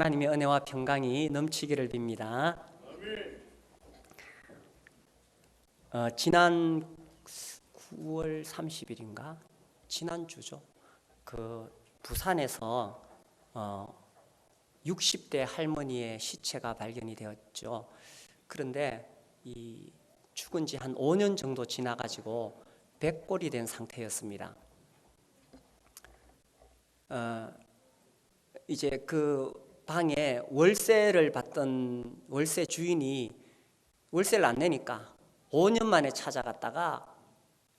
하나님의 은혜와 평강이 넘치기를 빕니다. 지난 9월 30일인가? 지난주죠. 부산에서 60대 할머니의 시체가 발견이 되었죠. 그런데 이 죽은 지 한 5년 정도 지나가지고 백골이 된 상태였습니다. 이제 그 방에 월세를 받던 월세 주인이 월세를 안 내니까 5년 만에 찾아갔다가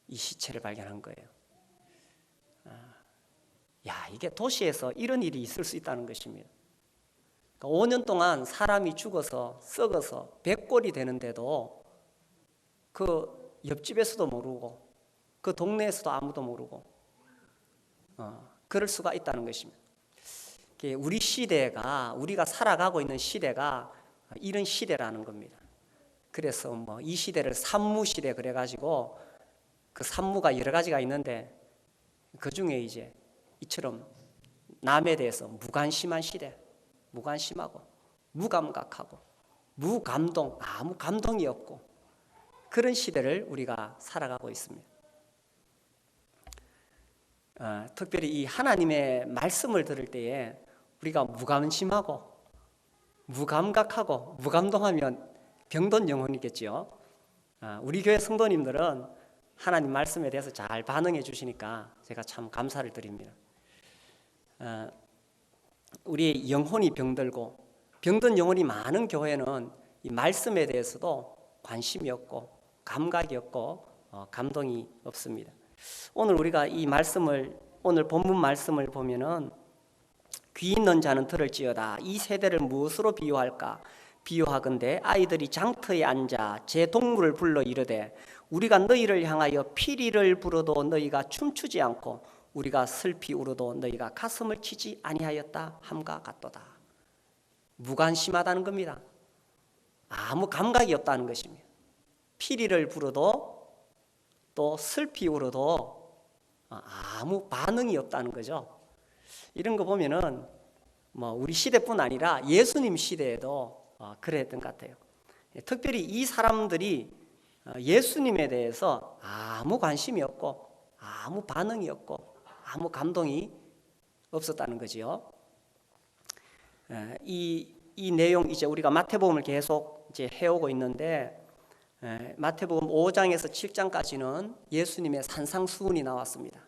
이 시체를 발견한 거예요. 이게 도시에서 이런 일이 있을 수 있다는 것입니다. 그러니까 5년 동안 사람이 죽어서 썩어서 백골이 되는데도 그 옆집에서도 모르고 그 동네에서도 아무도 모르고 그럴 수가 있다는 것입니다. 우리 시대가, 우리가 살아가고 있는 시대가 이런 시대라는 겁니다. 그래서 이 시대를 산무시대 그래가지고 그 산무가 여러 가지가 있는데 그 중에 이제 이처럼 남에 대해서 무관심한 시대, 무관심하고 무감각하고 무감동, 아무 감동이 없고 그런 시대를 우리가 살아가고 있습니다. 특별히 이 하나님의 말씀을 들을 때에 우리가 무관심하고 무감각하고 무감동하면 병든 영혼이겠죠. 우리 교회 성도님들은 하나님 말씀에 대해서 잘 반응해 주시니까 제가 참 감사를 드립니다. 우리의 영혼이 병들고 병든 영혼이 많은 교회는 이 말씀에 대해서도 관심이 없고 감각이 없고 감동이 없습니다. 오늘 우리가 이 말씀을, 오늘 본문 말씀을 보면은 귀 있는 자는 들을지어다. 이 세대를 무엇으로 비유할까? 비유하건대 아이들이 장터에 앉아 제 동물을 불러 이르되 우리가 너희를 향하여 피리를 불어도 너희가 춤추지 않고 우리가 슬피 울어도 너희가 가슴을 치지 아니하였다 함과 같도다. 무관심하다는 겁니다. 아무 감각이 없다는 것입니다. 피리를 불어도 또 슬피 울어도 아무 반응이 없다는 거죠. 이런 거 보면은 우리 시대뿐 아니라 예수님 시대에도 그랬던 것 같아요. 특별히 이 사람들이 예수님에 대해서 아무 관심이 없고 아무 반응이 없고 아무 감동이 없었다는 거지요. 이 내용 이제 우리가 마태복음을 계속 이제 해오고 있는데 마태복음 5장에서 7장까지는 예수님의 산상수훈이 나왔습니다.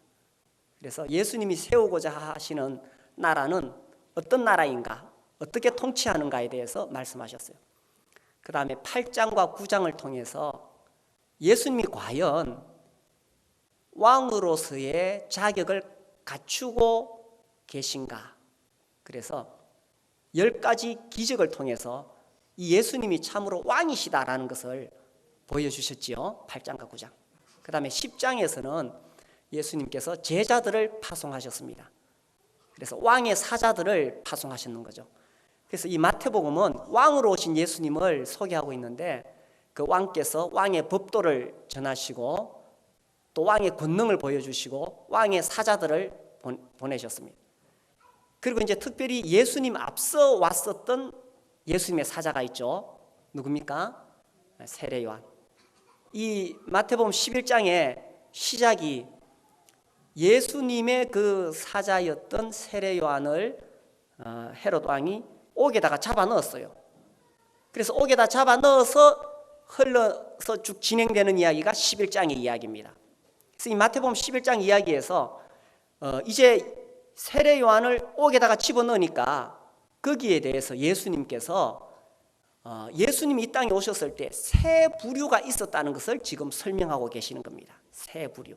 그래서 예수님이 세우고자 하시는 나라는 어떤 나라인가, 어떻게 통치하는가에 대해서 말씀하셨어요. 그 다음에 8장과 9장을 통해서 예수님이 과연 왕으로서의 자격을 갖추고 계신가. 그래서 10가지 기적을 통해서 이 예수님이 참으로 왕이시다라는 것을 보여주셨지요. 8장과 9장. 그 다음에 10장에서는 예수님께서 제자들을 파송하셨습니다. 그래서 왕의 사자들을 파송하셨는 거죠. 그래서 이 마태복음은 왕으로 오신 예수님을 소개하고 있는데 그 왕께서 왕의 법도를 전하시고 또 왕의 권능을 보여주시고 왕의 사자들을 보내셨습니다. 그리고 이제 특별히 예수님 앞서 왔었던 예수님의 사자가 있죠. 누굽니까? 세례 요한. 이 마태복음 11장의 시작이 예수님의 그 사자였던 세례 요한을 헤롯 왕이 옥에다가 잡아 넣었어요. 그래서 옥에다 잡아 넣어서 흘러서 쭉 진행되는 이야기가 11장의 이야기입니다. 그래서 이 마태복음 11장 이야기에서 이제 세례 요한을 옥에다가 집어넣으니까 거기에 대해서 예수님께서 예수님이 이 땅에 오셨을 때 세 부류가 있었다는 것을 지금 설명하고 계시는 겁니다. 세 부류.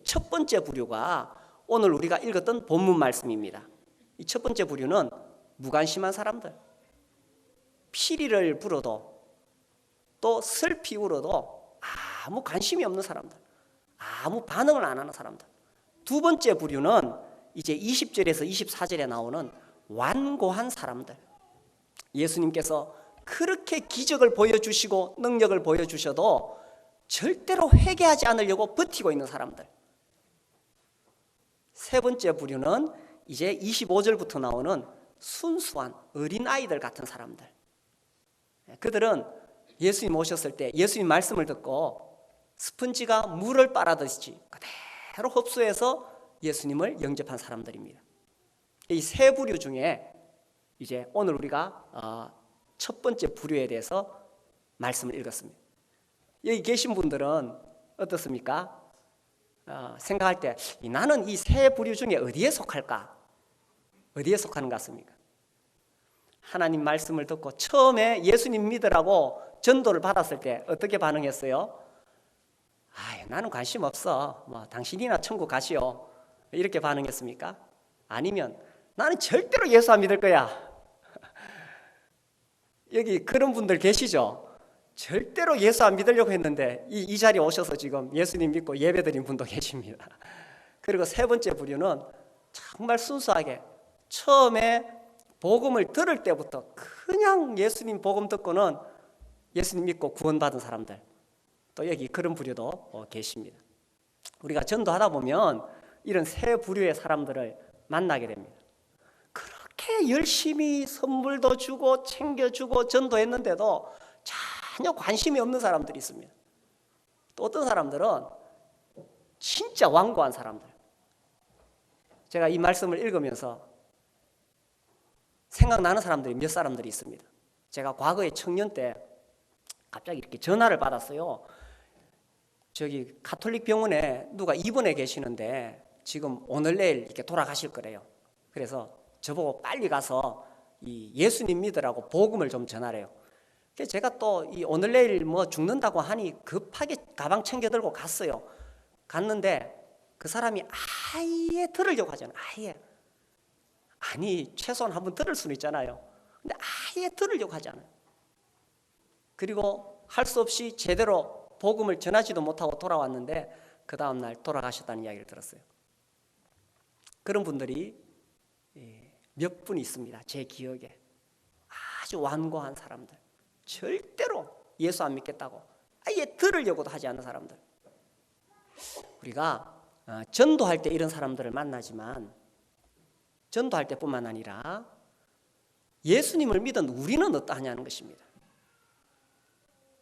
첫 번째 부류가 오늘 우리가 읽었던 본문 말씀입니다. 이 첫 번째 부류는 무관심한 사람들, 피리를 불어도 또 슬피 울어도 아무 관심이 없는 사람들, 아무 반응을 안 하는 사람들. 두 번째 부류는 이제 20절에서 24절에 나오는 완고한 사람들. 예수님께서 그렇게 기적을 보여주시고 능력을 보여주셔도 절대로 회개하지 않으려고 버티고 있는 사람들. 세 번째 부류는 이제 25절부터 나오는 순수한 어린아이들 같은 사람들. 그들은 예수님 오셨을 때 예수님 말씀을 듣고 스펀지가 물을 빨아들이듯이 그대로 흡수해서 예수님을 영접한 사람들입니다. 이 세 부류 중에 이제 오늘 우리가 첫 번째 부류에 대해서 말씀을 읽었습니다. 여기 계신 분들은 어떻습니까? 생각할 때 나는 이 세 부류 중에 어디에 속할까? 어디에 속하는 것 같습니까? 하나님 말씀을 듣고 처음에 예수님 믿으라고 전도를 받았을 때 어떻게 반응했어요? 나는 관심 없어. 당신이나 천국 가시오. 이렇게 반응했습니까? 아니면 나는 절대로 예수 안 믿을 거야. 여기 그런 분들 계시죠? 절대로 예수 안 믿으려고 했는데 이 자리에 오셔서 지금 예수님 믿고 예배드린 분도 계십니다. 그리고 세 번째 부류는 정말 순수하게 처음에 복음을 들을 때부터 그냥 예수님 복음 듣고는 예수님 믿고 구원받은 사람들, 또 여기 그런 부류도 계십니다. 우리가 전도하다 보면 이런 세 부류의 사람들을 만나게 됩니다. 그렇게 열심히 선물도 주고 챙겨주고 전도했는데도 전혀 관심이 없는 사람들이 있습니다. 또 어떤 사람들은 진짜 완고한 사람들. 제가 이 말씀을 읽으면서 생각나는 사람들이 몇 사람들이 있습니다. 제가 과거에 청년 때 갑자기 이렇게 전화를 받았어요. 저기 가톨릭 병원에 누가 입원해 계시는데 지금 오늘 내일 이렇게 돌아가실 거래요. 그래서 저보고 빨리 가서 이 예수님 믿으라고 복음을 좀 전하래요. 그래서 제가 또 이 오늘 내일 죽는다고 하니 급하게 가방 챙겨 들고 갔어요. 갔는데 그 사람이 아예 들으려고 하잖아요. 아니 최소한 한번 들을 수는 있잖아요. 근데 아예 들으려고 하지 않아요. 그리고 할 수 없이 제대로 복음을 전하지도 못하고 돌아왔는데 그 다음날 돌아가셨다는 이야기를 들었어요. 그런 분들이 몇 분 있습니다. 제 기억에. 아주 완고한 사람들, 절대로 예수 안 믿겠다고 아예 들으려고도 하지 않는 사람들. 우리가 전도할 때 이런 사람들을 만나지만 전도할 때뿐만 아니라 예수님을 믿은 우리는 어떠하냐는 것입니다.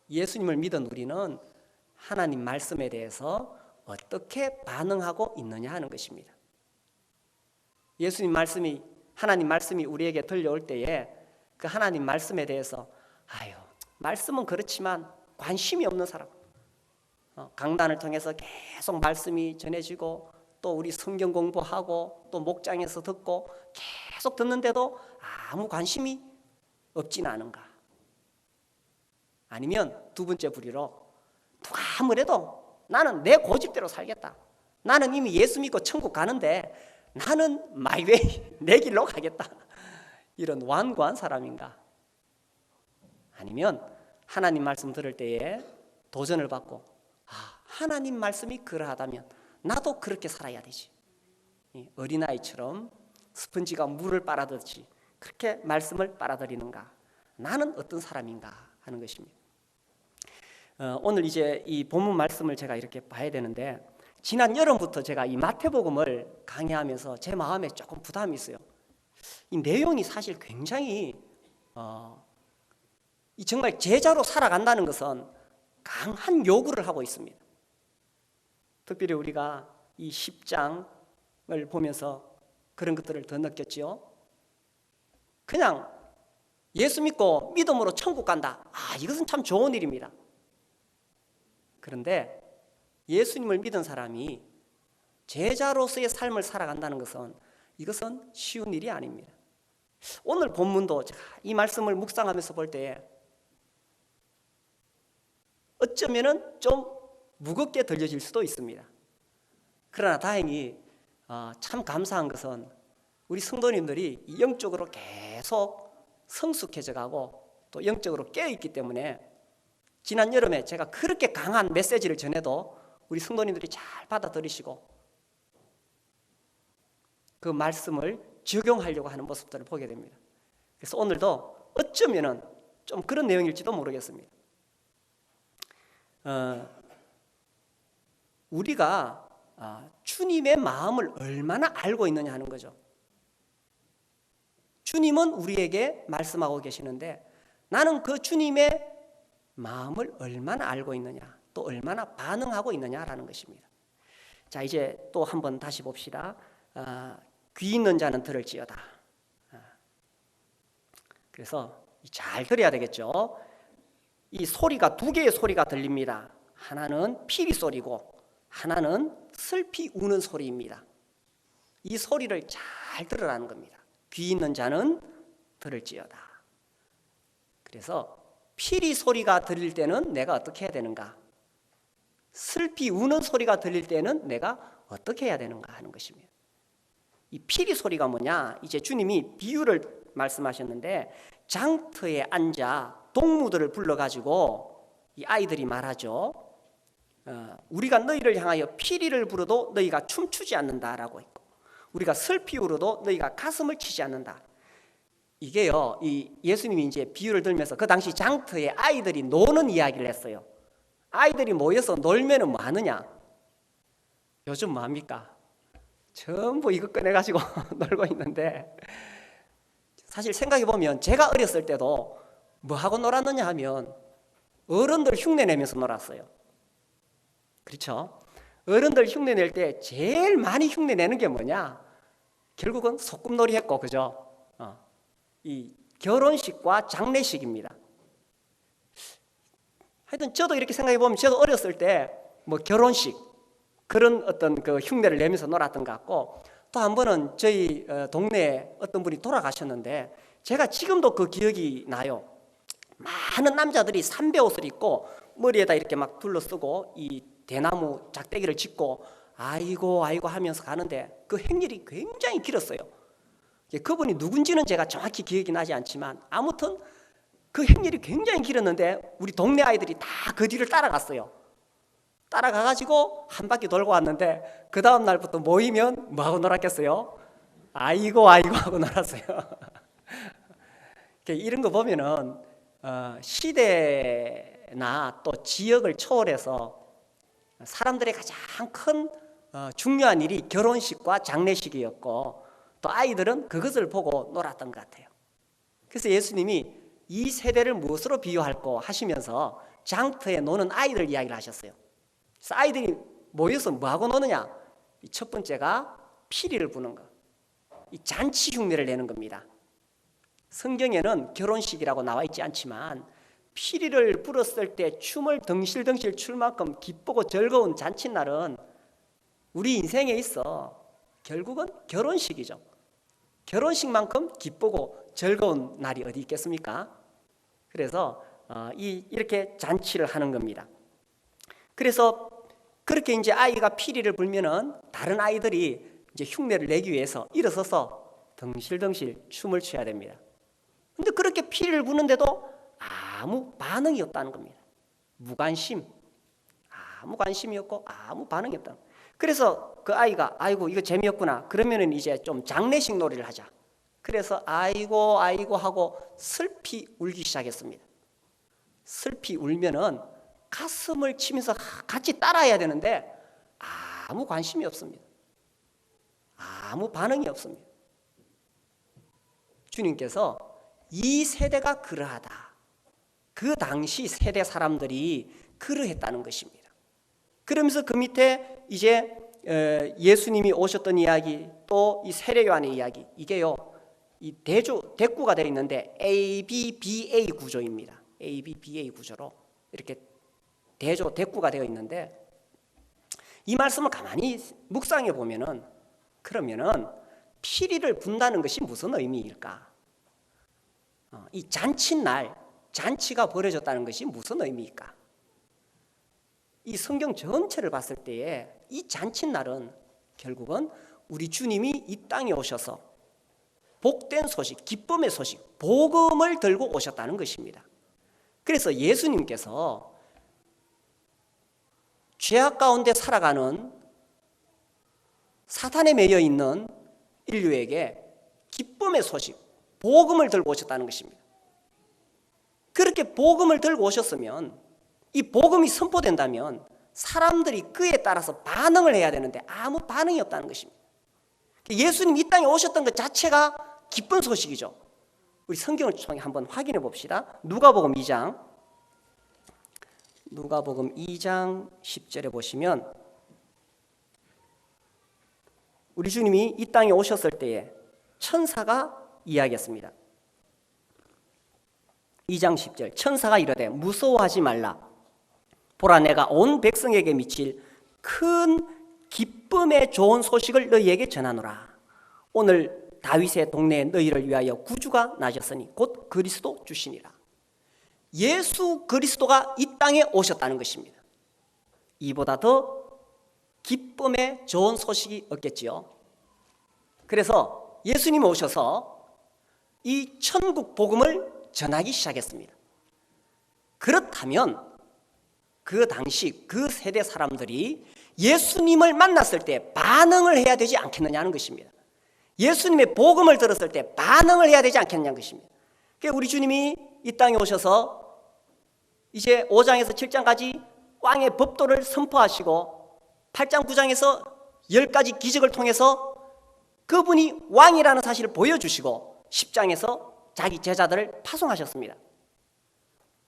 예수님을 믿은 우리는 하나님 말씀에 대해서 어떻게 반응하고 있느냐 하는 것입니다. 예수님 말씀이, 하나님 말씀이 우리에게 들려올 때에 그 하나님 말씀에 대해서 말씀은 그렇지만 관심이 없는 사람, 강단을 통해서 계속 말씀이 전해지고 또 우리 성경 공부하고 또 목장에서 듣고 계속 듣는데도 아무 관심이 없지는 않은가? 아니면 두 번째 부류로 누가 뭐래도 나는 내 고집대로 살겠다. 나는 이미 예수 믿고 천국 가는데 나는 마이웨이, 내 길로 가겠다. 이런 완고한 사람인가? 아니면 하나님 말씀 들을 때에 도전을 받고 하나님 말씀이 그러하다면 나도 그렇게 살아야 되지. 어린아이처럼 스펀지가 물을 빨아들이듯이 그렇게 말씀을 빨아들이는가? 나는 어떤 사람인가 하는 것입니다. 오늘 이제 이 본문 말씀을 제가 이렇게 봐야 되는데 지난 여름부터 제가 이 마태복음을 강의하면서 제 마음에 조금 부담이 있어요. 이 내용이 사실 굉장히 정말 제자로 살아간다는 것은 강한 요구를 하고 있습니다. 특별히 우리가 이 10장을 보면서 그런 것들을 더 느꼈지요. 그냥 예수 믿고 믿음으로 천국 간다. 이것은 참 좋은 일입니다. 그런데 예수님을 믿은 사람이 제자로서의 삶을 살아간다는 것은 이것은 쉬운 일이 아닙니다. 오늘 본문도 제가 이 말씀을 묵상하면서 볼 때에 어쩌면은 좀 무겁게 들려질 수도 있습니다. 그러나 다행히 참 감사한 것은 우리 성도님들이 영적으로 계속 성숙해져 가고 또 영적으로 깨어있기 때문에 지난 여름에 제가 그렇게 강한 메시지를 전해도 우리 성도님들이 잘 받아들이시고 그 말씀을 적용하려고 하는 모습들을 보게 됩니다. 그래서 오늘도 어쩌면은 좀 그런 내용일지도 모르겠습니다. 우리가 주님의 마음을 얼마나 알고 있느냐 하는 거죠. 주님은 우리에게 말씀하고 계시는데 나는 그 주님의 마음을 얼마나 알고 있느냐, 또 얼마나 반응하고 있느냐라는 것입니다. 자, 이제 또 한번 다시 봅시다. 귀 있는 자는 들을지어다. 그래서 잘 들어야 되겠죠. 이 소리가 두 개의 소리가 들립니다. 하나는 피리 소리고 하나는 슬피 우는 소리입니다. 이 소리를 잘 들으라는 겁니다. 귀 있는 자는 들을지어다. 그래서 피리 소리가 들릴 때는 내가 어떻게 해야 되는가? 슬피 우는 소리가 들릴 때는 내가 어떻게 해야 되는가 하는 것입니다. 이 피리 소리가 뭐냐? 이제 주님이 비유를 말씀하셨는데 장터에 앉아 동무들을 불러가지고 이 아이들이 말하죠. 우리가 너희를 향하여 피리를 부르도 너희가 춤추지 않는다라고 했고, 우리가 슬피 울어도 너희가 가슴을 치지 않는다. 이게요, 이 예수님이 이제 비유를 들면서 그 당시 장터에 아이들이 노는 이야기를 했어요. 아이들이 모여서 놀면은 뭐 하느냐? 요즘 뭐 합니까? 전부 이거 꺼내가지고 놀고 있는데, 사실 생각해 보면 제가 어렸을 때도 뭐 하고 놀았느냐 하면 어른들 흉내 내면서 놀았어요. 그렇죠? 어른들 흉내 낼 때 제일 많이 흉내 내는 게 뭐냐? 결국은 소꿉놀이 했고, 그죠? 이 결혼식과 장례식입니다. 하여튼 저도 이렇게 생각해 보면 저도 어렸을 때 뭐 결혼식 그런 어떤 그 흉내를 내면서 놀았던 것 같고, 또 한 번은 저희 동네에 어떤 분이 돌아가셨는데 제가 지금도 그 기억이 나요. 많은 남자들이 삼배 옷을 입고 머리에다 이렇게 막 둘러쓰고 이 대나무 작대기를 짚고 아이고 아이고 하면서 가는데 그 행렬이 굉장히 길었어요. 그분이 누군지는 제가 정확히 기억이 나지 않지만 아무튼 그 행렬이 굉장히 길었는데 우리 동네 아이들이 다 그 뒤를 따라갔어요. 따라가가지고 한 바퀴 돌고 왔는데 그 다음 날부터 모이면 뭐하고 놀았겠어요? 아이고 아이고 하고 놀았어요. 이런 거 보면은 시대나 또 지역을 초월해서 사람들의 가장 큰 중요한 일이 결혼식과 장례식이었고, 또 아이들은 그것을 보고 놀았던 것 같아요. 그래서 예수님이 이 세대를 무엇으로 비유할까 하시면서 장터에 노는 아이들 이야기를 하셨어요. 그래서 아이들이 모여서 뭐하고 노느냐? 첫 번째가 피리를 부는 것, 이 잔치 흉내를 내는 겁니다. 성경에는 결혼식이라고 나와 있지 않지만 피리를 불었을 때 춤을 덩실덩실 출 만큼 기쁘고 즐거운 잔칫날은 우리 인생에 있어 결국은 결혼식이죠. 결혼식만큼 기쁘고 즐거운 날이 어디 있겠습니까? 그래서 이렇게 잔치를 하는 겁니다. 그래서 그렇게 이제 아이가 피리를 불면은 다른 아이들이 이제 흉내를 내기 위해서 일어서서 덩실덩실 춤을 춰야 됩니다. 근데 그렇게 피리를 부는데도 아무 반응이 없다는 겁니다. 무관심, 아무 관심이 없고 아무 반응이 없다. 그래서 그 아이가 아이고 이거 재미없구나. 그러면은 이제 좀 장례식 놀이를 하자. 그래서 아이고 아이고 하고 슬피 울기 시작했습니다. 슬피 울면은 가슴을 치면서 같이 따라해야 되는데 아무 관심이 없습니다. 아무 반응이 없습니다. 주님께서 이 세대가 그러하다. 그 당시 세대 사람들이 그러했다는 것입니다. 그러면서 그 밑에 이제 예수님이 오셨던 이야기, 또 이 세례 요한의 이야기, 이게요 이 대구가 되어 있는데 ABBA 구조입니다. ABBA 구조로 이렇게 대구가 되어 있는데, 이 말씀을 가만히 묵상해 보면은 그러면은 피리를 분다는 것이 무슨 의미일까? 이 잔칫날, 잔치가 벌어졌다는 것이 무슨 의미일까? 이 성경 전체를 봤을 때에 이 잔칫날은 결국은 우리 주님이 이 땅에 오셔서 복된 소식, 기쁨의 소식, 복음을 들고 오셨다는 것입니다. 그래서 예수님께서 죄악 가운데 살아가는 사탄에 매여 있는 인류에게 기쁨의 소식, 복음을 들고 오셨다는 것입니다. 그렇게 복음을 들고 오셨으면, 이 복음이 선포된다면 사람들이 그에 따라서 반응을 해야 되는데 아무 반응이 없다는 것입니다. 예수님 이 땅에 오셨던 것 자체가 기쁜 소식이죠. 우리 성경을 통해 한번 확인해 봅시다. 누가복음 2장 10절에 보시면 우리 주님이 이 땅에 오셨을 때에 천사가 이야기했습니다. 2장 10절 천사가 이르되 무서워하지 말라. 보라 내가 온 백성에게 미칠 큰 기쁨의 좋은 소식을 너희에게 전하노라. 오늘 다윗의 동네에 너희를 위하여 구주가 나셨으니 곧 그리스도 주시니라. 예수 그리스도가 이 땅에 오셨다는 것입니다. 이보다 더 기쁨의 좋은 소식이 없겠지요. 그래서 예수님이 오셔서 이 천국 복음을 전하기 시작했습니다. 그렇다면 그 당시 그 세대 사람들이 예수님을 만났을 때 반응을 해야 되지 않겠느냐는 것입니다. 예수님의 복음을 들었을 때 반응을 해야 되지 않겠느냐는 것입니다. 그러니까 우리 주님이 이 땅에 오셔서 이제 5장에서 7장까지 왕의 법도를 선포하시고 8장 9장에서 10가지 기적을 통해서 그분이 왕이라는 사실을 보여주시고 10장에서 자기 제자들을 파송하셨습니다.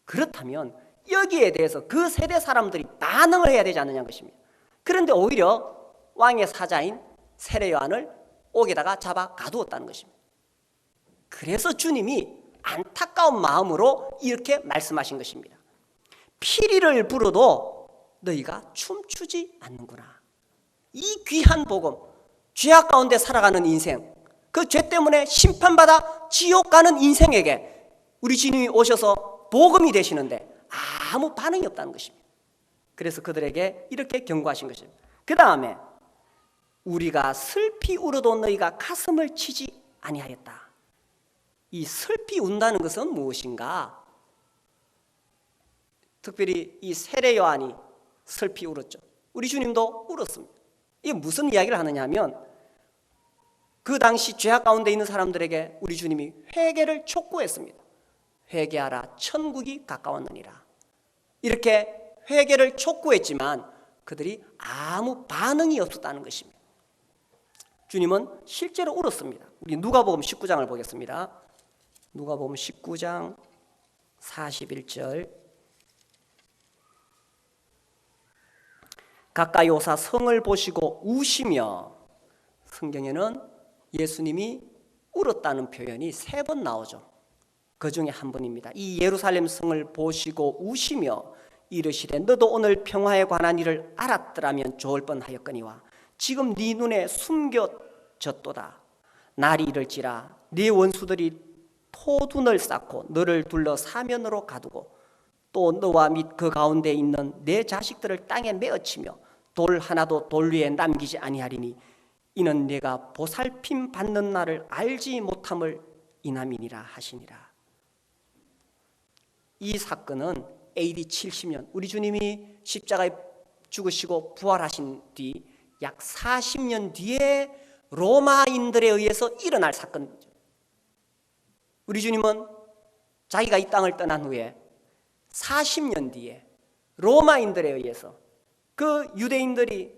그렇다면 여기에 대해서 그 세대 사람들이 반응을 해야 되지 않느냐는 것입니다. 그런데 오히려 왕의 사자인 세례 요한을 옥에다가 잡아 가두었다는 것입니다. 그래서 주님이 안타까운 마음으로 이렇게 말씀하신 것입니다. 피리를 불어도 너희가 춤추지 않는구나. 이 귀한 복음, 죄악 가운데 살아가는 인생, 그 죄 때문에 심판받아 지옥 가는 인생에게 우리 주님이 오셔서 복음이 되시는데 아무 반응이 없다는 것입니다. 그래서 그들에게 이렇게 경고하신 것입니다. 그 다음에 우리가 슬피 울어도 너희가 가슴을 치지 아니하였다. 이 슬피 운다는 것은 무엇인가? 특별히 이 세례 요한이 슬피 울었죠. 우리 주님도 울었습니다. 이게 무슨 이야기를 하느냐 하면 그 당시 죄악 가운데 있는 사람들에게 우리 주님이 회개를 촉구했습니다. 회개하라 천국이 가까웠느니라. 이렇게 회개를 촉구했지만 그들이 아무 반응이 없었다는 것입니다. 주님은 실제로 울었습니다. 우리 누가복음 19장을 보겠습니다. 누가복음 19장 41절 가까이 오사 성을 보시고 우시며, 성경에는 예수님이 울었다는 표현이 3번 나오죠. 그 중에 한 번입니다. 이 예루살렘 성을 보시고 우시며 이르시되 너도 오늘 평화에 관한 일을 알았더라면 좋을 뻔하였거니와 지금 네 눈에 숨겨졌도다. 날이 이를지라 네 원수들이 토둔을 쌓고 너를 둘러 사면으로 가두고 또 너와 및 그 가운데 있는 내 자식들을 땅에 메어치며 돌 하나도 돌 위에 남기지 아니하리니 이는 내가 보살핌 받는 날을 알지 못함을 인함이니라 하시니라. 이 사건은 AD 70년 우리 주님이 십자가에 죽으시고 부활하신 뒤 약 40년 뒤에 로마인들에 의해서 일어날 사건이죠. 우리 주님은 자기가 이 땅을 떠난 후에 40년 뒤에 로마인들에 의해서 그 유대인들이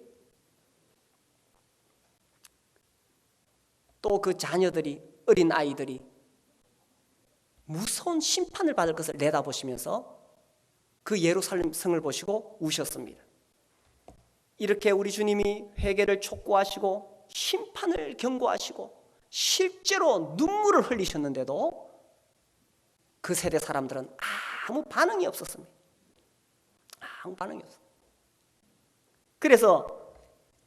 또 그 자녀들이, 어린 아이들이 무서운 심판을 받을 것을 내다보시면서 그 예루살렘 성을 보시고 우셨습니다. 이렇게 우리 주님이 회개를 촉구하시고 심판을 경고하시고 실제로 눈물을 흘리셨는데도 그 세대 사람들은 아무 반응이 없었습니다. 아무 반응이 없었어요. 그래서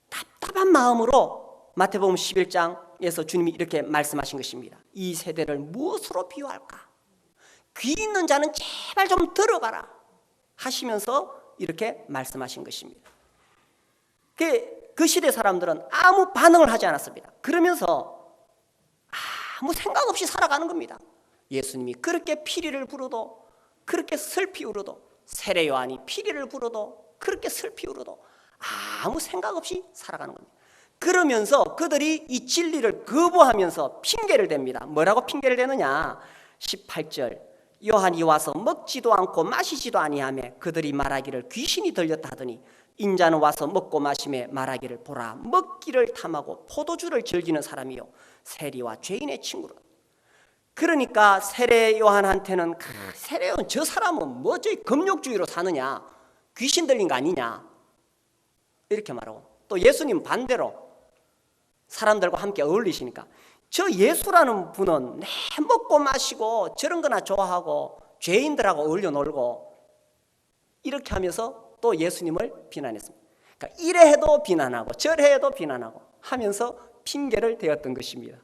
답답한 마음으로 마태복음 11장에서 주님이 이렇게 말씀하신 것입니다. 이 세대를 무엇으로 비유할까? 귀 있는 자는 제발 좀 들어봐라 하시면서 이렇게 말씀하신 것입니다. 그 시대 사람들은 아무 반응을 하지 않았습니다. 그러면서 아무 생각 없이 살아가는 겁니다. 예수님이 그렇게 피리를 부르도, 그렇게 슬피 울어도, 세례 요한이 피리를 부르도, 그렇게 슬피 울어도 아무 생각 없이 살아가는 겁니다. 그러면서 그들이 이 진리를 거부하면서 핑계를 댑니다. 뭐라고 핑계를 대느냐? 18절 요한이 와서 먹지도 않고 마시지도 아니하며 그들이 말하기를 귀신이 들렸다 하더니 인자는 와서 먹고 마시며 말하기를 보라 먹기를 탐하고 포도주를 즐기는 사람이요 세리와 죄인의 친구라. 그러니까 세례 요한한테는 세례 요한 저 사람은 뭐 저기 금욕주의로 사느냐, 귀신 들린 거 아니냐 이렇게 말하고, 또 예수님 반대로 사람들과 함께 어울리시니까 저 예수라는 분은 내 먹고 마시고 저런 거나 좋아하고 죄인들하고 어울려 놀고 이렇게 하면서 또 예수님을 비난했습니다. 그러니까 이래 해도 비난하고 저래 해도 비난하고 하면서 핑계를 대었던 것입니다.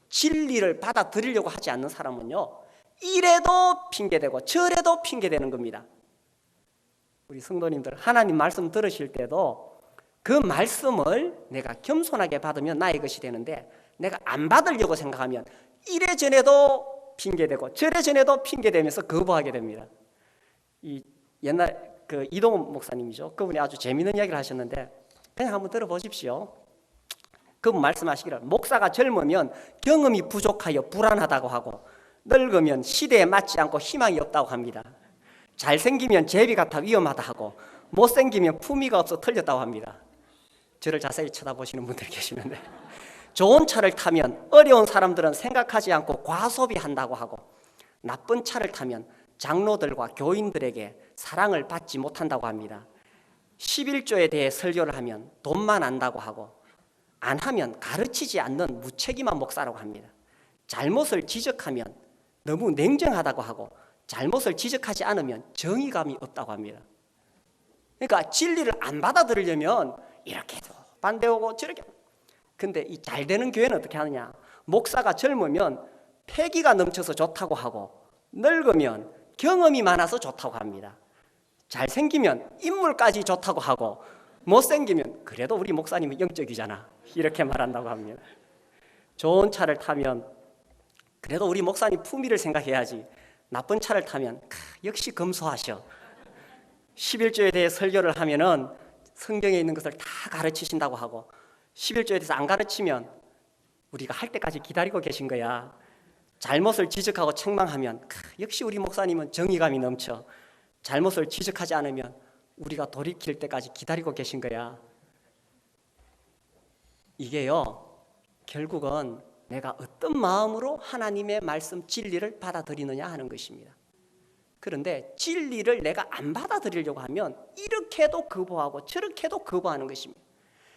진리를 받아들이려고 하지 않는 사람은요, 이래도 핑계대고 저래도 핑계대는 겁니다. 우리 성도님들, 하나님 말씀 들으실 때도 그 말씀을 내가 겸손하게 받으면 나의 것이 되는데, 내가 안 받으려고 생각하면 이래 전에도 핑계대고 저래 전에도 핑계대면서 거부하게 됩니다. 이 옛날 그 이동훈 목사님이죠. 그분이 아주 재미있는 이야기를 하셨는데 그냥 한번 들어보십시오. 그분 말씀하시기를, 목사가 젊으면 경험이 부족하여 불안하다고 하고, 늙으면 시대에 맞지 않고 희망이 없다고 합니다. 잘생기면 제비 같아 위험하다 하고, 못생기면 품위가 없어 틀렸다고 합니다. 저를 자세히 쳐다보시는 분들 계시는데, 좋은 차를 타면 어려운 사람들은 생각하지 않고 과소비한다고 하고, 나쁜 차를 타면 장로들과 교인들에게 사랑을 받지 못한다고 합니다. 11조에 대해 설교를 하면 돈만 안다고 하고, 안 하면 가르치지 않는 무책임한 목사라고 합니다. 잘못을 지적하면 너무 냉정하다고 하고, 잘못을 지적하지 않으면 정의감이 없다고 합니다. 그러니까 진리를 안 받아들이려면 이렇게도 반대하고 저렇게. 근데 이 잘 되는 교회는 어떻게 하느냐? 목사가 젊으면 패기가 넘쳐서 좋다고 하고, 늙으면 경험이 많아서 좋다고 합니다. 잘생기면 인물까지 좋다고 하고, 못생기면 그래도 우리 목사님은 영적이잖아 이렇게 말한다고 합니다. 좋은 차를 타면 그래도 우리 목사님 품위를 생각해야지, 나쁜 차를 타면 역시 검소하셔. 11조에 대해 설교를 하면은 성경에 있는 것을 다 가르치신다고 하고, 11조에 대해서 안 가르치면 우리가 할 때까지 기다리고 계신 거야. 잘못을 지적하고 책망하면 역시 우리 목사님은 정의감이 넘쳐. 잘못을 지적하지 않으면 우리가 돌이킬 때까지 기다리고 계신 거야. 이게요, 결국은 내가 어떤 마음으로 하나님의 말씀 진리를 받아들이느냐 하는 것입니다. 그런데 진리를 내가 안 받아들이려고 하면 이렇게도 거부하고 저렇게도 거부하는 것입니다.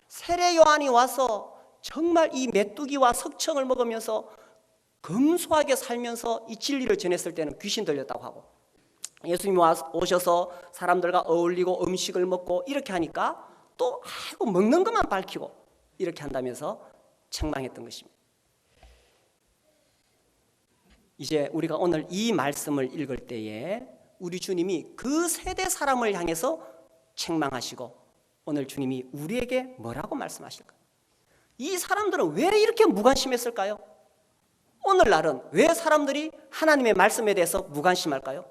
세례 요한이 와서 정말 이 메뚜기와 석청을 먹으면서 검소하게 살면서 이 진리를 전했을 때는 귀신 들렸다고 하고, 예수님이 오셔서 사람들과 어울리고 음식을 먹고 이렇게 하니까 또 아이고 먹는 것만 밝히고 이렇게 한다면서 책망했던 것입니다. 이제 우리가 오늘 이 말씀을 읽을 때에 우리 주님이 그 세대 사람을 향해서 책망하시고, 오늘 주님이 우리에게 뭐라고 말씀하실까요? 이 사람들은 왜 이렇게 무관심했을까요? 오늘날은 왜 사람들이 하나님의 말씀에 대해서 무관심할까요?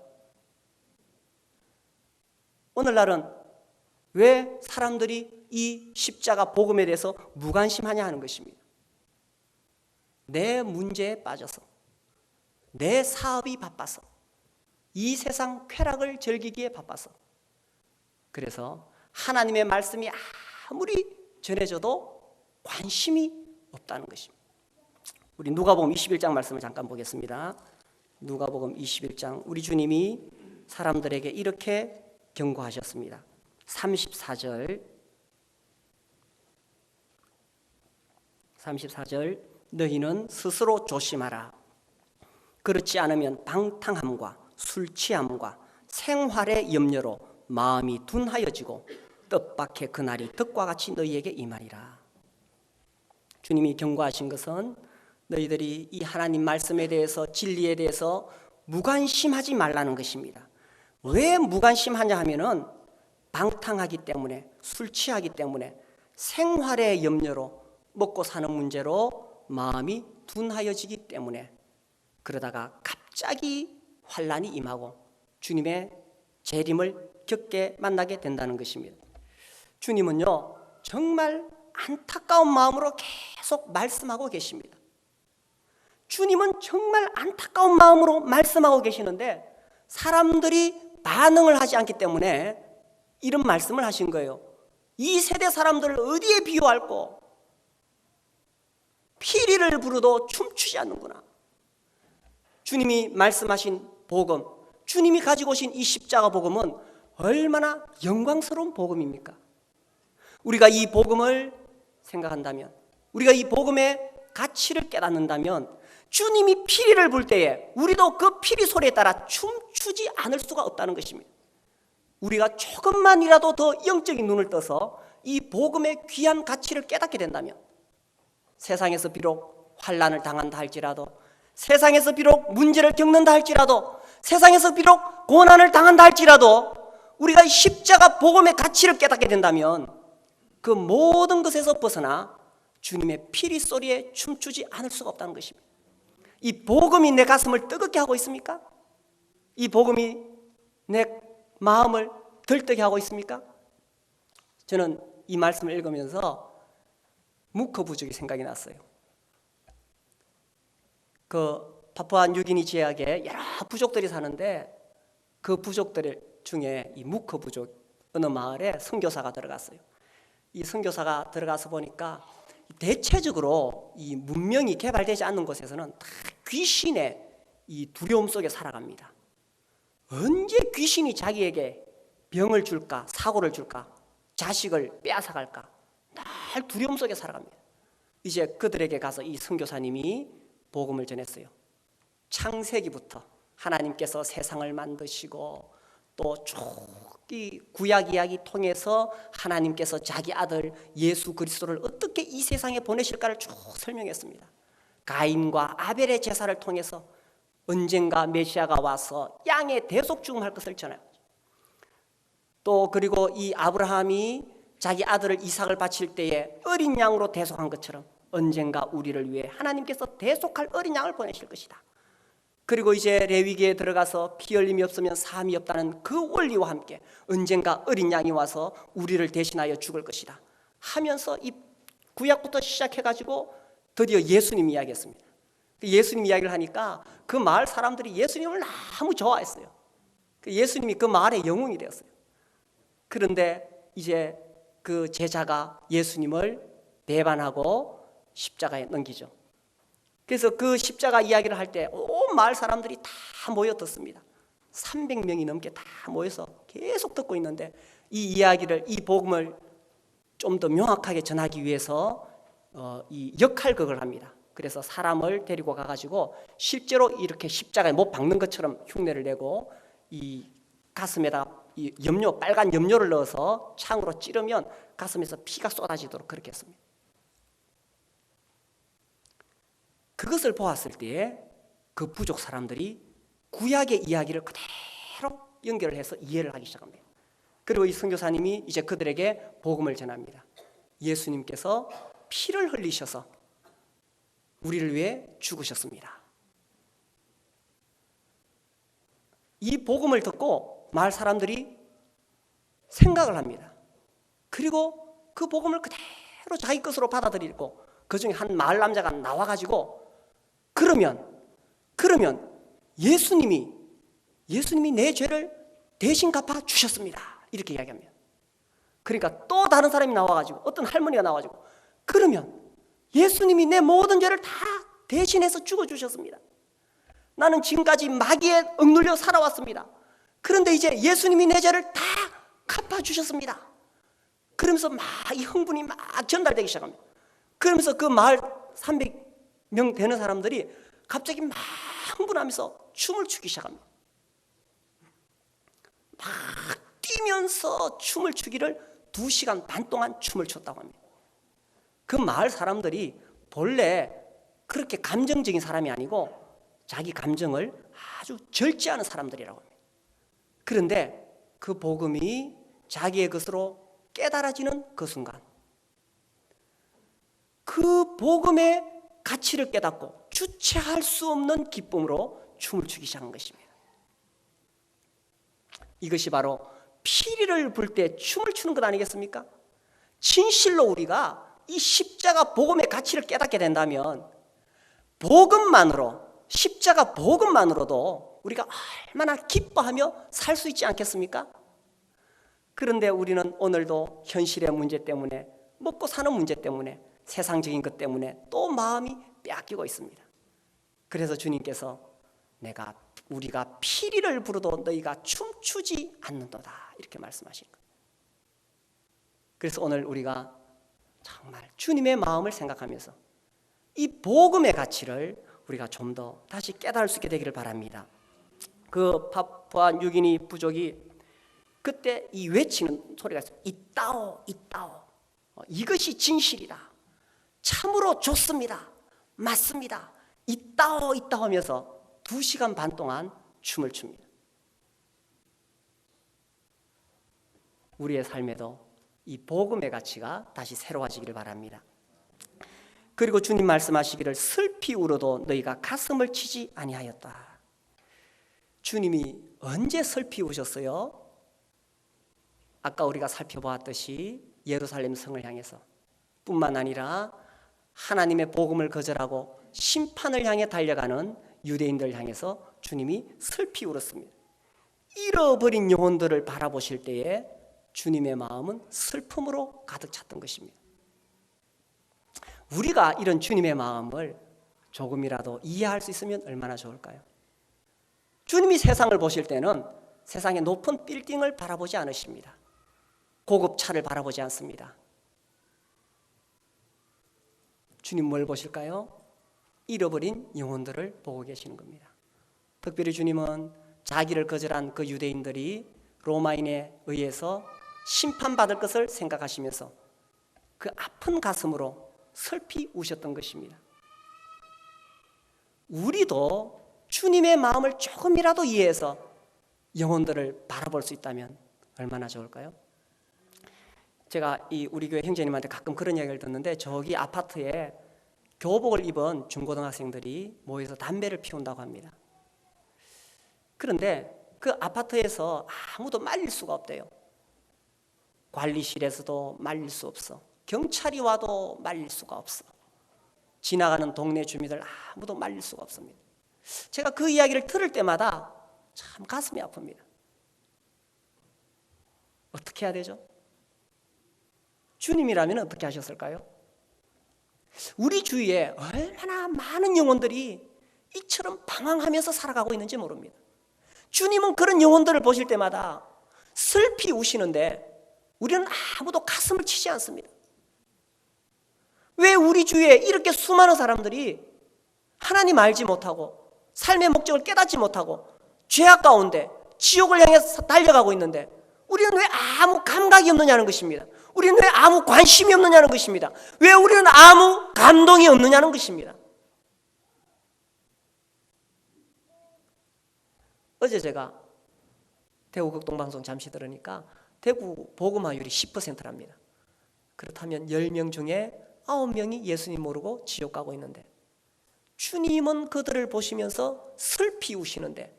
오늘날은 왜 사람들이 이 십자가 복음에 대해서 무관심하냐 하는 것입니다. 내 문제에 빠져서, 내 사업이 바빠서, 이 세상 쾌락을 즐기기에 바빠서, 그래서 하나님의 말씀이 아무리 전해져도 관심이 없다는 것입니다. 우리 누가복음 21장 말씀을 잠깐 보겠습니다. 누가복음 21장, 우리 주님이 사람들에게 이렇게 경고하셨습니다. 34절 너희는 스스로 조심하라. 그렇지 않으면 방탕함과 술 취함과 생활의 염려로 마음이 둔하여지고 뜻밖의 그날이 덕과 같이 너희에게 임하리라. 주님이 경고하신 것은 너희들이 이 하나님 말씀에 대해서, 진리에 대해서 무관심하지 말라는 것입니다. 왜 무관심하냐 하면은 방탕하기 때문에, 술 취하기 때문에, 생활의 염려로, 먹고 사는 문제로 마음이 둔하여지기 때문에, 그러다가 갑자기 환난이 임하고 주님의 재림을 겪게 만나게 된다는 것입니다. 주님은요, 정말 안타까운 마음으로 계속 말씀하고 계십니다. 주님은 정말 안타까운 마음으로 말씀하고 계시는데 사람들이 반응을 하지 않기 때문에 이런 말씀을 하신 거예요. 이 세대 사람들을 어디에 비유할꼬? 피리를 부르도 춤추지 않는구나. 주님이 말씀하신 복음, 주님이 가지고 오신 이 십자가 복음은 얼마나 영광스러운 복음입니까? 우리가 이 복음을 생각한다면, 우리가 이 복음의 가치를 깨닫는다면 주님이 피리를 불 때에 우리도 그 피리 소리에 따라 춤추지 않을 수가 없다는 것입니다. 우리가 조금만이라도 더 영적인 눈을 떠서 이 복음의 귀한 가치를 깨닫게 된다면, 세상에서 비록 환난을 당한다 할지라도, 세상에서 비록 문제를 겪는다 할지라도, 세상에서 비록 고난을 당한다 할지라도 우리가 십자가 복음의 가치를 깨닫게 된다면 그 모든 것에서 벗어나 주님의 피리 소리에 춤추지 않을 수가 없다는 것입니다. 이 복음이 내 가슴을 뜨겁게 하고 있습니까? 이 복음이 내 마음을 들뜨게 하고 있습니까? 저는 이 말씀을 읽으면서 무커 부족이 생각이 났어요. 그 파푸아 뉴기니 지역에 여러 부족들이 사는데 그 부족들 중에 이 무커 부족 어느 마을에 선교사가 들어갔어요. 이 선교사가 들어가서 보니까 대체적으로 이 문명이 개발되지 않는 곳에서는 다 귀신의 이 두려움 속에 살아갑니다. 언제 귀신이 자기에게 병을 줄까, 사고를 줄까, 자식을 빼앗아갈까, 늘 두려움 속에 살아갑니다. 이제 그들에게 가서 이 선교사님이 복음을 전했어요. 창세기부터 하나님께서 세상을 만드시고 또 이 구약 이야기 통해서 하나님께서 자기 아들 예수 그리스도를 어떻게 이 세상에 보내실까를 쭉 설명했습니다. 가인과 아벨의 제사를 통해서 언젠가 메시아가 와서 양의 대속 죽음할 것을 전해요. 또 그리고 이 아브라함이 자기 아들을 이삭을 바칠 때에 어린 양으로 대속한 것처럼 언젠가 우리를 위해 하나님께서 대속할 어린 양을 보내실 것이다. 그리고 이제 레위기에 들어가서 피 흘림이 없으면 사함이 없다는 그 원리와 함께 언젠가 어린 양이 와서 우리를 대신하여 죽을 것이다 하면서 이 구약부터 시작해가지고 드디어 예수님 이야기했습니다. 예수님 이야기를 하니까 그 마을 사람들이 예수님을 너무 좋아했어요. 예수님이 그 마을의 영웅이 되었어요. 그런데 이제 그 제자가 예수님을 배반하고 십자가에 넘기죠. 그래서 그 십자가 이야기를 할 때 온 마을 사람들이 다 모여 듣습니다. 300명이 넘게 다 모여서 계속 듣고 있는데 이 이야기를, 이 복음을 좀 더 명확하게 전하기 위해서 이 역할극을 합니다. 그래서 사람을 데리고 가가지고 실제로 이렇게 십자가에 못 박는 것처럼 흉내를 내고 이 가슴에다 이 염료, 빨간 염료를 넣어서 창으로 찌르면 가슴에서 피가 쏟아지도록 그렇게 했습니다. 그것을 보았을 때에 그 부족 사람들이 구약의 이야기를 그대로 연결을 해서 이해를 하기 시작합니다. 그리고 이 선교사님이 이제 그들에게 복음을 전합니다. 예수님께서 피를 흘리셔서 우리를 위해 죽으셨습니다. 이 복음을 듣고 마을 사람들이 생각을 합니다. 그리고 그 복음을 그대로 자기 것으로 받아들이고 그 중에 한 마을 남자가 나와가지고 그러면 예수님이 내 죄를 대신 갚아 주셨습니다. 이렇게 이야기합니다. 그러니까 또 다른 사람이 나와가지고 어떤 할머니가 나와가지고 그러면 예수님이 내 모든 죄를 다 대신해서 죽어주셨습니다. 나는 지금까지 마귀에 억눌려 살아왔습니다. 그런데 이제 예수님이 내 죄를 다 갚아주셨습니다. 그러면서 막 이 흥분이 막 전달되기 시작합니다. 그러면서 그 마을 300명 되는 사람들이 갑자기 막 흥분하면서 춤을 추기 시작합니다. 막 뛰면서 춤을 추기를 2시간 반 동안 춤을 췄다고 합니다. 그 마을 사람들이 본래 그렇게 감정적인 사람이 아니고 자기 감정을 아주 절제하는 사람들이라고 합니다. 그런데 그 복음이 자기의 것으로 깨달아지는 그 순간 그 복음의 가치를 깨닫고 주체할 수 없는 기쁨으로 춤을 추기 시작한 것입니다. 이것이 바로 피리를 불 때 춤을 추는 것 아니겠습니까? 진실로 우리가 이 십자가 복음의 가치를 깨닫게 된다면 복음만으로, 십자가 복음만으로도 우리가 얼마나 기뻐하며 살 수 있지 않겠습니까? 그런데 우리는 오늘도 현실의 문제 때문에, 먹고 사는 문제 때문에, 세상적인 것 때문에 또 마음이 빼앗기고 있습니다. 그래서 주님께서 우리가 피리를 부르도 너희가 춤추지 않는도다 이렇게 말씀하신 거예요. 그래서 오늘 우리가 정말 주님의 마음을 생각하면서 이 복음의 가치를 우리가 좀 더 다시 깨달을 수 있게 되기를 바랍니다. 그 파푸아 뉴기니 부족이 그때 이 외치는 소리가 있어요. 있다오 있다오, 이것이 진실이다, 참으로 좋습니다, 맞습니다, 있다오 있다오 하면서 2시간 반 동안 춤을 춥니다. 우리의 삶에도 이 복음의 가치가 다시 새로워지기를 바랍니다. 그리고 주님 말씀하시기를 슬피 울어도 너희가 가슴을 치지 아니하였다. 주님이 언제 슬피 우셨어요? 아까 우리가 살펴보았듯이 예루살렘 성을 향해서 뿐만 아니라 하나님의 복음을 거절하고 심판을 향해 달려가는 유대인들 향해서 주님이 슬피 울었습니다. 잃어버린 영혼들을 바라보실 때에 주님의 마음은 슬픔으로 가득 찼던 것입니다. 우리가 이런 주님의 마음을 조금이라도 이해할 수 있으면 얼마나 좋을까요? 주님이 세상을 보실 때는 세상의 높은 빌딩을 바라보지 않으십니다. 고급 차를 바라보지 않습니다. 주님 뭘 보실까요? 잃어버린 영혼들을 보고 계시는 겁니다. 특별히 주님은 자기를 거절한 그 유대인들이 로마인에 의해서 심판받을 것을 생각하시면서 그 아픈 가슴으로 슬피 우셨던 것입니다. 우리도 주님의 마음을 조금이라도 이해해서 영혼들을 바라볼 수 있다면 얼마나 좋을까요? 제가 우리 교회 형제님한테 가끔 그런 이야기를 듣는데, 저기 아파트에 교복을 입은 중고등학생들이 모여서 담배를 피운다고 합니다. 그런데 그 아파트에서 아무도 말릴 수가 없대요. 관리실에서도 말릴 수 없어. 경찰이 와도 말릴 수가 없어. 지나가는 동네 주민들 아무도 말릴 수가 없습니다. 제가 그 이야기를 들을 때마다 참 가슴이 아픕니다. 어떻게 해야 되죠? 주님이라면 어떻게 하셨을까요? 우리 주위에 얼마나 많은 영혼들이 이처럼 방황하면서 살아가고 있는지 모릅니다. 주님은 그런 영혼들을 보실 때마다 슬피 우시는데 우리는 아무도 가슴을 치지 않습니다. 왜 우리 주위에 이렇게 수많은 사람들이 하나님 알지 못하고 삶의 목적을 깨닫지 못하고 죄악 가운데 지옥을 향해 달려가고 있는데 우리는 왜 아무 감각이 없느냐는 것입니다. 우리는 왜 아무 관심이 없느냐는 것입니다. 왜 우리는 아무 감동이 없느냐는 것입니다. 어제 제가 대구 극동방송 잠시 들으니까 대구 복음화율이 10%랍니다. 그렇다면 10명 중에 9명이 예수님 모르고 지옥 가고 있는데 주님은 그들을 보시면서 슬피 우시는데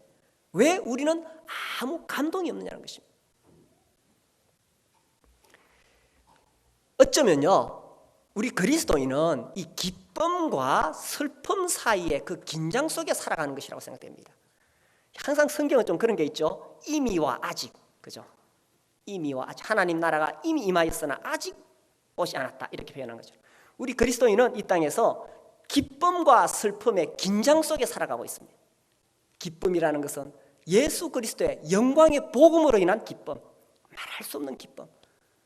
왜 우리는 아무 감동이 없느냐는 것입니다. 어쩌면요, 우리 그리스도인은 이 기쁨과 슬픔 사이의 그 긴장 속에 살아가는 것이라고 생각됩니다. 항상 성경은 좀 그런 게 있죠. 이미와 아직, 그죠? 이미와 아직, 하나님 나라가 이미 임하였으나 아직 오지 않았다, 이렇게 표현한 거죠. 우리 그리스도인은 이 땅에서 기쁨과 슬픔의 긴장 속에 살아가고 있습니다. 기쁨이라는 것은 예수 그리스도의 영광의 복음으로 인한 기쁨, 말할 수 없는 기쁨.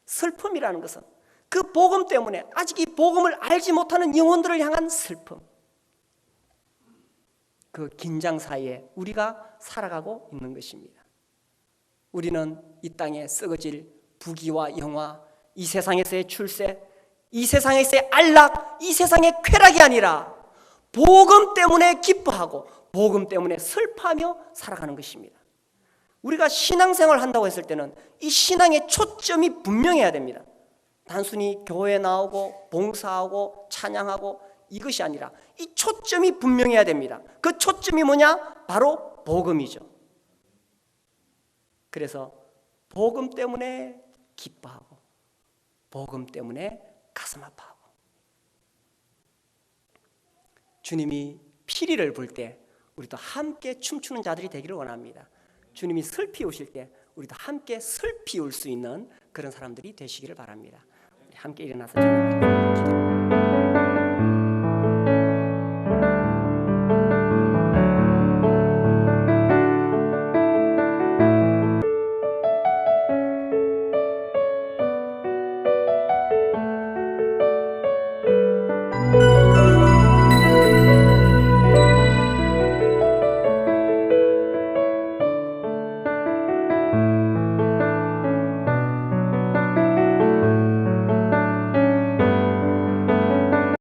슬픔이라는 것은 그 복음 때문에 아직 이 복음을 알지 못하는 영혼들을 향한 슬픔. 그 긴장 사이에 우리가 살아가고 있는 것입니다. 우리는 이 땅에 썩어질 부귀와 영화, 이 세상에서의 출세, 이 세상에서의 안락, 이 세상의 쾌락이 아니라 복음 때문에 기뻐하고 복음 때문에 슬퍼하며 살아가는 것입니다. 우리가 신앙생활을 한다고 했을 때는 이 신앙의 초점이 분명해야 됩니다. 단순히 교회에 나오고 봉사하고 찬양하고 이것이 아니라 이 초점이 분명해야 됩니다. 그 초점이 뭐냐? 바로 복음이죠. 그래서 복음 때문에 기뻐하고 복음 때문에 가슴 아파하고, 주님이 피리를 불 때 우리도 함께 춤추는 자들이 되기를 원합니다. 주님이 슬피 우실 때 우리도 함께 슬피 울 수 있는 그런 사람들이 되시기를 바랍니다. 함께 일어나서 기도합니다.